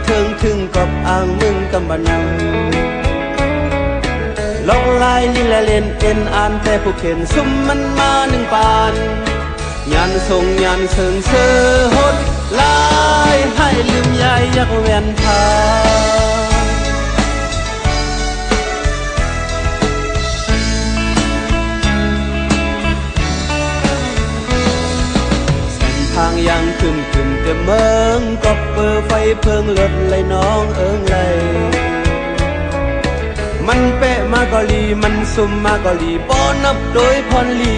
เทิงถึงกับอ่างมึงกำบะนำลอกลายลิละเล่นเอ็นอ่านแต่ผู้เข็นซุ่มมันมาหนึ่งปานยันทรงยันเสิงเสือหดลายให้ลืมยายยักแวนพาทางยังขึ้นแต่เมืองก็เปิดไฟเพิงเลิศไหลน้องเอิงไหลมันเปะมากอลีมันซุ่มมากอลีป้อนับโดยพรลี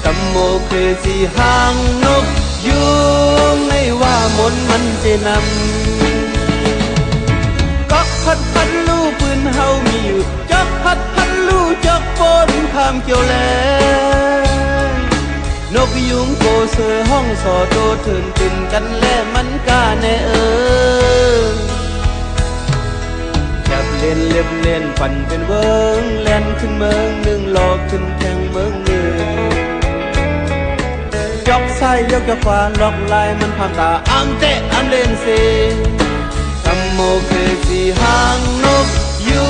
กัมโมเคสีหางนกยุงในว่ามนมันเจนำก็พัดลู่ปืนเฮามีอยู่จอกพัดลู่จอกปนข้ามเกี่ยวแลนกยุงโกเสือห้องสอโตเถินขึ้นกันแล่มันกาแน่จับเล่นเล็บเล่นปั่นเป็นเวิงแล่นขึ้นเมืองหนึ่งหลอกขึ้นแทงเมืองหนึ่งจอกไส้ยกจะฟ้าล็อกลายมันพามตาอ้ำเตะอ้ำเล่นเซกัมโมเคสีหางนกยุ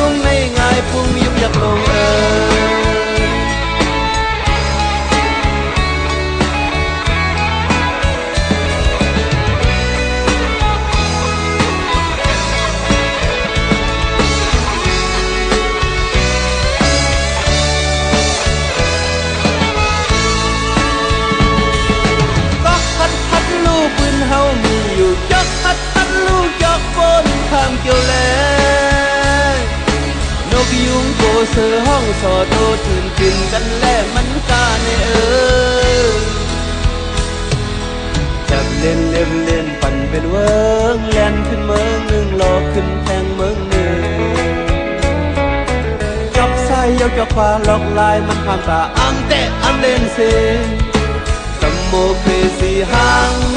งไม่ง่ายพุ่งยุบยักลงเฮามีอยู่จอกพัดลูกจอกฝนข้ามเกี่ยวแลนกยุงโกเสือห้องสอโตถึงขึ้นกันแล่มันกาในจับเล่นเล่มเล่นปั่นเป็นเวิงแล่นขึ้นเมืองหนึ่งหลอกขึ้นแทงเมืองหนึ่งจอกไส้ยกจอกฟ้าล็อกลายมันพามตาอ้ำเตะอ้ำเล่นเซกัมโมเคสีหาง